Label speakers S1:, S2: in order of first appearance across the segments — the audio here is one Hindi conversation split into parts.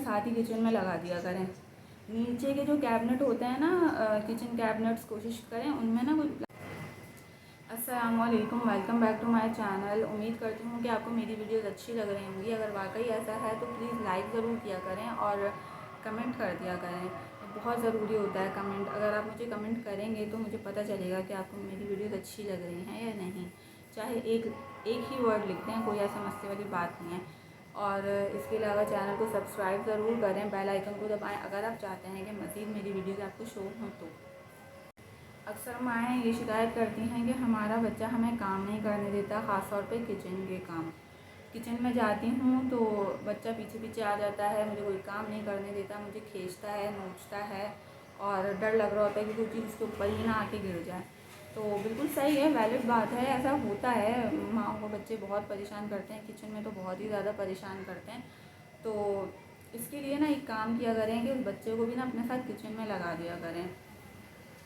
S1: साथ ही किचन में लगा दिया करें। नीचे के जो कैबिनेट होते हैं ना, किचन कैबिनेट्स, कोशिश करें उनमें ना कोई। अस्सलामुअलैकुम, welcome back to my channel. उम्मीद करती हूँ कि आपको मेरी वीडियोस अच्छी लग रही होंगी। अगर वाकई ऐसा है तो प्लीज़ लाइक ज़रूर किया करें और कमेंट कर दिया करें। बहुत ज़रूरी होता है कमेंट। अगर आप मुझे कमेंट करेंगे तो मुझे पता चलेगा कि आपको मेरी वीडियोस अच्छी लग रही हैं या नहीं। चाहे एक ही वर्ड लिखते हैं, कोई ऐसा मस्ती वाली बात नहीं है। और इसके अलावा चैनल को सब्सक्राइब ज़रूर करें, बेल आइकन को दबाएं अगर आप चाहते हैं कि मज़ीद मेरी वीडियोज़ आपको शो हों तो। अक्सर माएँ ये शिकायत करती हैं कि हमारा बच्चा हमें काम नहीं करने देता, ख़ास तौर पे किचन के काम। किचन में जाती हूँ तो बच्चा पीछे पीछे आ जाता है, मुझे कोई काम नहीं करने देता, मुझे खींचता है, नोचता है और डर लग रहा होता है कि कोई चीज़ उसके ऊपर ही ना आके गिर जाए। तो बिल्कुल सही है, वैलिड बात है, ऐसा होता है। माँओं को बच्चे बहुत परेशान करते हैं, किचन में तो बहुत ही ज़्यादा परेशान करते हैं। तो इसके लिए ना एक काम किया करें कि उस बच्चे को भी ना अपने साथ किचन में लगा दिया करें।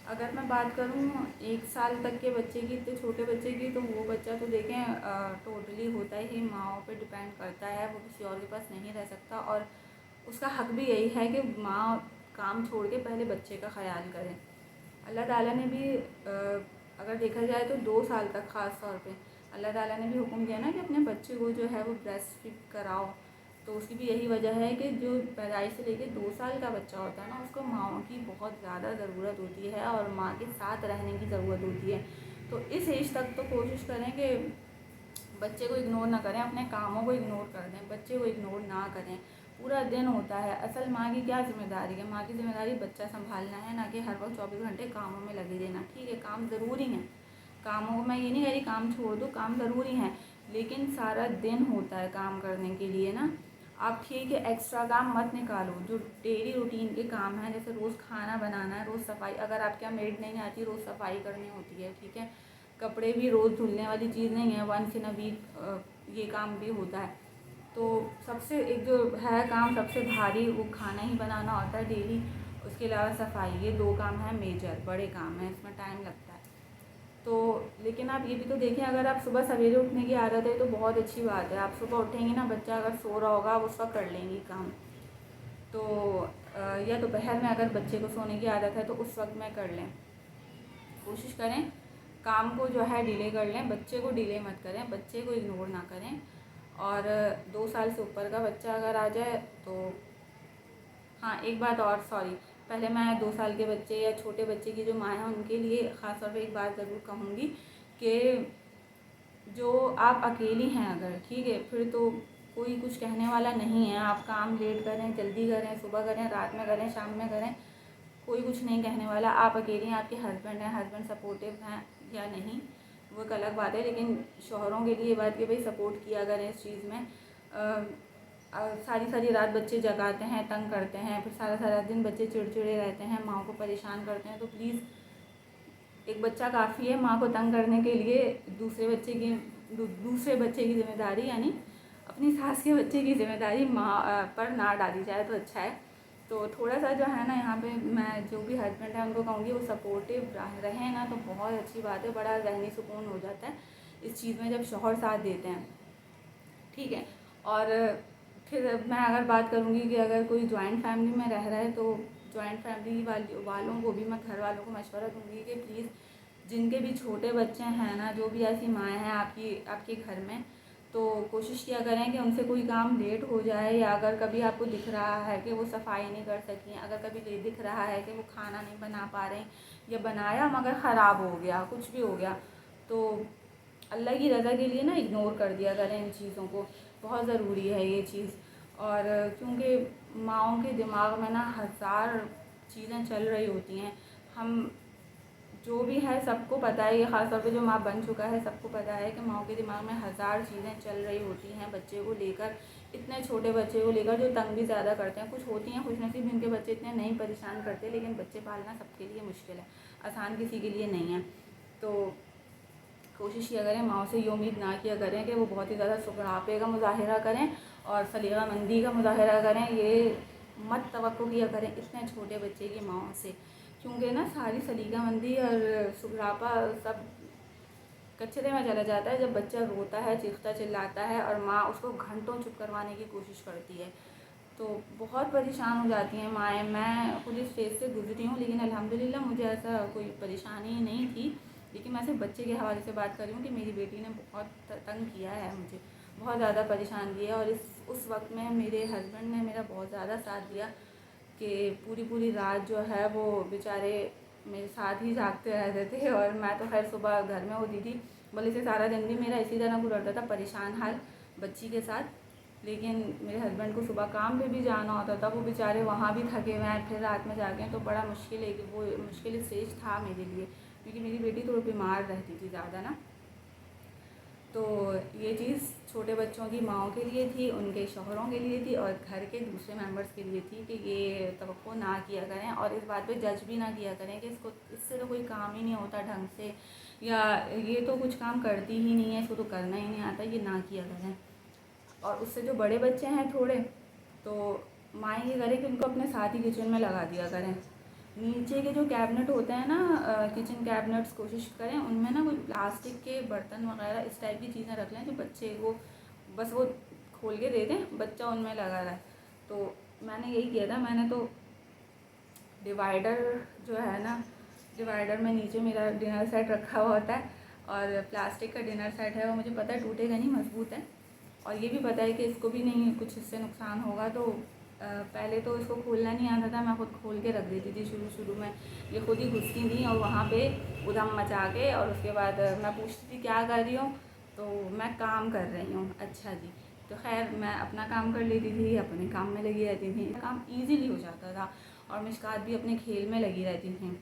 S1: अगर मैं बात करूँ 1 साल तक के बच्चे की, इतने छोटे बच्चे की, तो वो बच्चा तो देखें टोटली होता ही माँओं पे डिपेंड करता है, वो किसी और के पास नहीं रह सकता। और उसका हक भी यही है कि माँ काम छोड़ के पहले बच्चे का ख्याल करें। अल्लाह ताला ने भी अगर देखा जाए तो 2 साल तक ख़ास तौर पे अल्लाह ताला ने भी हुक्म दिया ना कि अपने बच्चे को जो है वो ब्रेस्ट फीड कराओ। तो उसकी भी यही वजह है कि जो पैदाइश से लेकर 2 साल का बच्चा होता है ना, उसको माँओं की बहुत ज़्यादा ज़रूरत होती है और माँ के साथ रहने की ज़रूरत होती है। तो इस एज तक तो कोशिश करें कि बच्चे को इग्नोर ना करें, अपने कामों को इग्नोर कर दें, बच्चे को इग्नोर ना करें। पूरा दिन होता है, असल माँ की क्या ज़िम्मेदारी है? माँ की ज़िम्मेदारी बच्चा संभालना है, ना कि हर वक्त 24 घंटे कामों में लगे रहना। ठीक है, काम ज़रूरी है, कामों को मैं ये नहीं कह रही काम छोड़ दो, काम ज़रूरी है, लेकिन सारा दिन होता है काम करने के लिए ना। आप ठीक है एक्स्ट्रा काम मत निकालो, जो डेली रूटीन के काम हैं, जैसे रोज़ खाना बनाना है, रोज़ सफाई, अगर आपके यहाँ मेड नहीं आती, रोज़ सफाई करनी होती है, ठीक है। कपड़े भी रोज़ धुलने वाली चीज़ नहीं है, वंस इन अ वीक ये काम भी होता है। तो सबसे एक जो है काम सबसे भारी, वो खाना ही बनाना होता है डेली। उसके अलावा सफाई, ये 2 काम हैं मेजर, बड़े काम हैं, इसमें टाइम लगता है। तो लेकिन आप ये भी तो देखें, अगर आप सुबह सवेरे उठने की आदत है तो बहुत अच्छी बात है। आप सुबह उठेंगी ना, बच्चा अगर सो रहा होगा आप उस वक्त कर लेंगी काम। तो या दोपहर में अगर बच्चे को सोने की आदत है तो उस वक्त में कर लें। कोशिश करें काम को जो है डिले कर लें, बच्चे को डिले मत करें, बच्चे को इग्नोर ना करें। और 2 साल से ऊपर का बच्चा अगर आ जाए तो हाँ, एक बात और, सॉरी, पहले मैं 2 साल के बच्चे या छोटे बच्चे की जो माँ है उनके लिए ख़ास तौर पे एक बात ज़रूर कहूँगी कि जो आप अकेली हैं अगर, ठीक है, फिर तो कोई कुछ कहने वाला नहीं है। आप काम लेट करें, जल्दी करें, सुबह करें, रात में करें, शाम में करें, कोई कुछ नहीं कहने वाला। आप अकेली हैं, आपके हस्बैंड हैं, हस्बैंड सपोर्टिव हैं या नहीं वो एक अलग बात है, लेकिन शौहरों के लिए ये बात कि भाई सपोर्ट किया करें इस चीज़ में। सारी सारी रात बच्चे जगाते हैं, तंग करते हैं, फिर सारा सारा दिन बच्चे चिड़चिड़े रहते हैं, माँ को परेशान करते हैं। तो प्लीज़, एक बच्चा काफ़ी है माँ को तंग करने के लिए, दूसरे बच्चे की ज़िम्मेदारी यानी अपनी सास के बच्चे की ज़िम्मेदारी माँ पर ना डाली जाए तो अच्छा है। तो थोड़ा सा जो है ना, यहाँ पे मैं जो भी हस्बैंड है उनको कहूँगी वो सपोर्टिव रहें ना, तो बहुत अच्छी बात है, बड़ा ज़हनी सुकून हो जाता है इस चीज़ में जब शौहर साथ देते हैं, ठीक है। और फिर मैं अगर बात करूँगी कि अगर कोई जॉइंट फैमिली में रह रहा है तो जॉइंट फैमिली वालों को भी मैं, घर वालों को मशवरा दूँगी कि प्लीज़ जिनके भी छोटे बच्चे हैं ना, जो भी ऐसी माएँ हैं आपके घर में, तो कोशिश किया करें कि उनसे कोई काम लेट हो जाए, या अगर कभी आपको दिख रहा है कि वो सफाई नहीं कर सकी, अगर कभी दिख रहा है कि वो खाना नहीं बना पा रहे या बनाया मगर ख़राब हो गया, कुछ भी हो गया, तो अल्लाह की रज़ा के लिए ना इग्नोर कर दिया करें इन चीज़ों को। बहुत ज़रूरी है ये चीज़। और क्योंकि माँओं के दिमाग में ना हज़ार चीज़ें चल रही होती हैं। हम जो भी है सबको पता है, ये ख़ासतौर पे जो माँ बन चुका है सबको पता है कि माँओं के दिमाग में हज़ार चीज़ें चल रही होती हैं बच्चे को लेकर, इतने छोटे बच्चे को लेकर, जो तंग भी ज़्यादा करते हैं। कुछ होती हैं खुशनसीब जिनके बच्चे इतने नहीं परेशान करते, लेकिन बच्चे पालना सबके लिए मुश्किल है, आसान किसी के लिए नहीं है। तो कोशिश किया करें, माँ से ये उम्मीद ना किया करें कि वो बहुत ही ज़्यादा सुगड़ापे का मुज़ाहिरा करें और सलीक़ामंदी का मुज़ाहिरा करें, ये मत तवक्को किया करें इतने छोटे बच्चे की माँओं से, क्योंकि ना सारी सलीक़ामंदी और सुगड़ापा सब कचरे में चला जाता है जब बच्चा रोता है, चीखता चिल्लाता है और माँ उसको घंटों चुप करवाने की कोशिश करती है। तो बहुत परेशान हो जाती हैं माएँ। मैं खुद इस फेज़ से गुज़री हूँ, लेकिन अल्हम्दुलिल्लाह मुझे ऐसा कोई परेशानी नहीं थी। लेकिन मैं सिर्फ बच्चे के हवाले से बात कर रही हूँ कि मेरी बेटी ने बहुत तंग किया है मुझे, बहुत ज़्यादा परेशान किया। और उस वक्त में मेरे हस्बैंड ने मेरा बहुत ज़्यादा साथ दिया कि पूरी पूरी रात जो है वो बेचारे मेरे साथ ही जागते रहते थे। और मैं तो खैर सुबह घर में होती थी, भले से सारा दिन भी मेरा इसी तरह गुजरता था, परेशान हाल बच्ची के साथ। लेकिन मेरे हस्बैंड को सुबह काम पे भी जाना होता था, वो बेचारे वहाँ भी थके हुए हैं, फिर रात में जाके, तो बड़ा मुश्किल है कि वो मुश्किल स्टेज था मेरे लिए, क्योंकि मेरी बेटी थोड़ी बीमार रहती थी ज़्यादा ना। तो ये चीज़ छोटे बच्चों की माँओं के लिए थी, उनके शौहरों के लिए थी और घर के दूसरे मेंबर्स के लिए थी कि ये तवक्को ना किया करें और इस बात पे जज भी ना किया करें कि इससे तो कोई काम ही नहीं होता ढंग से, या ये तो कुछ काम करती ही नहीं है, इसको तो करना ही नहीं आता, ये ना किया करें। और उससे जो बड़े बच्चे हैं थोड़े, तो माँ ये करें कि उनको अपने साथ ही किचन में लगा दिया करें। नीचे के जो कैबिनेट होते हैं ना, किचन कैबिनेट्स, कोशिश करें उनमें ना कोई प्लास्टिक के बर्तन वगैरह इस टाइप की चीज़ें रख लें जो बच्चे को बस वो खोल के दे दें, बच्चा उनमें लगा रहा है। तो मैंने यही किया था, मैंने तो डिवाइडर जो है ना, डिवाइडर में नीचे मेरा डिनर सेट रखा हुआ होता है और प्लास्टिक का डिनर सेट है, वो मुझे पता है टूटेगा नहीं, मजबूत है। और ये भी पता है कि इसको भी नहीं कुछ इससे नुकसान होगा। तो पहले तो इसको खोलना नहीं आता था, मैं खुद खोल के रख देती थी शुरू में। ये खुद ही घुसती थी और वहाँ पे उधम मचा के, और उसके बाद मैं पूछती थी क्या कर रही हूँ, तो मैं काम कर रही हूँ। अच्छा जी। तो खैर मैं अपना काम कर लेती थी, अपने काम में लगी रहती थी, काम ईजीली हो जाता था और मिशकात भी अपने खेल में लगी रहती थी।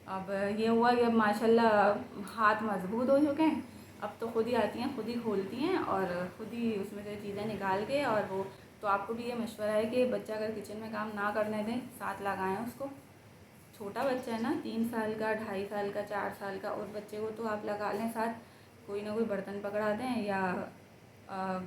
S1: अब ये हुआ कि अब माशाल्लाह हाथ मजबूत हो चुके हैं, अब तो खुद ही आती हैं, खुद ही खोलती हैं और खुद ही उसमें से चीज़ें निकाल के। और वो तो आपको भी ये मशवरा है कि बच्चा अगर किचन में काम ना करने दें, साथ लगाएं उसको। छोटा बच्चा है ना, 3 साल का, 2.5 साल का, 4 साल का, उस बच्चे को तो आप लगा लें साथ, कोई ना कोई बर्तन पकड़ा दें या आ,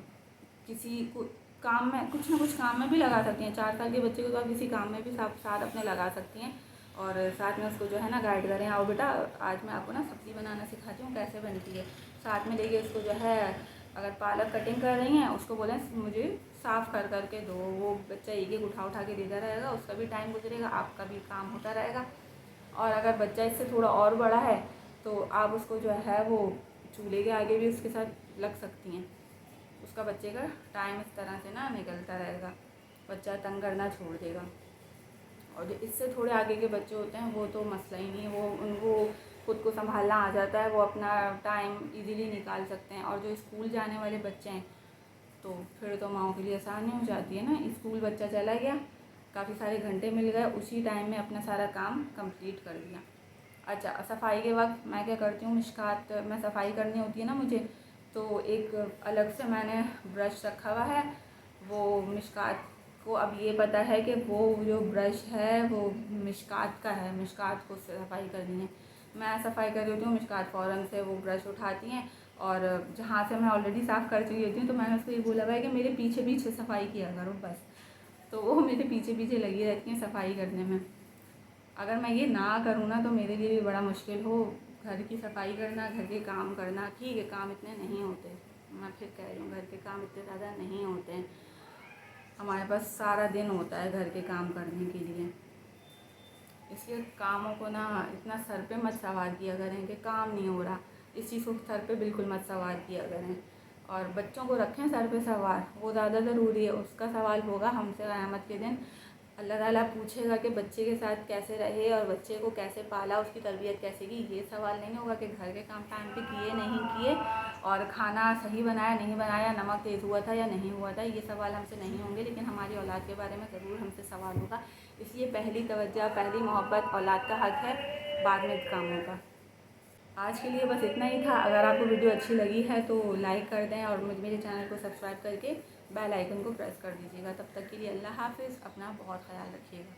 S1: किसी को काम में, कुछ ना कुछ काम में भी लगा सकती हैं। 4 साल के बच्चे को तो आप किसी काम में भी साथ अपने लगा सकती हैं और साथ में उसको जो है ना गाइड करें, आओ बेटा आज मैं आपको ना सब्ज़ी बनाना सिखाती हूँ कैसे बनती है। साथ में लेके उसको जो है, अगर पालक कटिंग कर रही हैं उसको बोलें मुझे साफ़ कर करके दो, वो बच्चा एक उठा के देता रहेगा, उसका भी टाइम गुजरेगा, आपका भी काम होता रहेगा। और अगर बच्चा इससे थोड़ा और बड़ा है तो आप उसको जो है वो चूल्हे के आगे भी उसके साथ लग सकती हैं, उसका बच्चे का टाइम इस तरह से ना निकलता रहेगा, बच्चा तंग करना छोड़ देगा। और जो इससे थोड़े आगे के बच्चे होते हैं वो तो मसला ही नहीं है, वो उनको खुद को संभालना आ जाता है, वो अपना टाइम इजीली निकाल सकते हैं। और जो स्कूल जाने वाले बच्चे हैं तो फिर तो माँओं के लिए आसानी हो जाती है ना, स्कूल बच्चा चला गया, काफ़ी सारे घंटे मिल गए, उसी टाइम में अपना सारा काम कंप्लीट कर दिया। अच्छा, सफाई के वक्त मैं क्या करती हूँ, मिशकात में सफाई करनी होती है ना मुझे, तो एक अलग से मैंने ब्रश रखा हुआ है। वो मिशकात को अब ये पता है कि वो जो ब्रश है वो मिशकात का है, मिशकात को सफाई करनी है। मैं सफाई कर रही होती हूँ, मिशकात फ़ौरन से वो ब्रश उठाती हैं और जहाँ से मैं ऑलरेडी साफ़ कर चुकी होती हूँ, तो मैंने उसको ये बोला हुआ है कि मेरे पीछे पीछे सफाई किया करो बस। तो वो मेरे पीछे पीछे लगी रहती हैं सफाई करने में। अगर मैं ये ना करूँ ना तो मेरे लिए भी बड़ा मुश्किल हो, घर की सफाई करना, घर के काम करना। ठीक है, काम इतने नहीं होते, मैं फिर कह रही हूँ घर के काम इतने ज़्यादा नहीं होते हैं, हमारे पास सारा दिन होता है घर के काम करने के लिए। इसलिए कामों को ना इतना सर पे मत सवार किया करें कि काम नहीं हो रहा, इस चीज़ को सर पे बिल्कुल मत सवार किया करें। और बच्चों को रखें सर पे सवार, वो ज़्यादा ज़रूरी है, उसका सवाल होगा हमसे क़यामत के दिन। अल्लाह ताला पूछेगा कि बच्चे के साथ कैसे रहे और बच्चे को कैसे पाला, उसकी तरबियत कैसे की। ये सवाल नहीं होगा कि घर के काम टाइम पे किए नहीं किए और खाना सही बनाया नहीं बनाया, नमक तेज़ हुआ था या नहीं हुआ था, ये सवाल हमसे नहीं होंगे। लेकिन हमारी औलाद के बारे में ज़रूर हमसे सवाल होगा। इसलिए पहली तवज्जो, पहली मोहब्बत औलाद का हक़ है, बाद में कामों का। आज के लिए बस इतना ही था। अगर आपको वीडियो अच्छी लगी है तो लाइक कर दें और मेरे चैनल को सब्सक्राइब करके बेल आइकन को प्रेस कर दीजिएगा। तब तक के लिए अल्लाह हाफ़िज़, अपना बहुत ख़याल रखिएगा।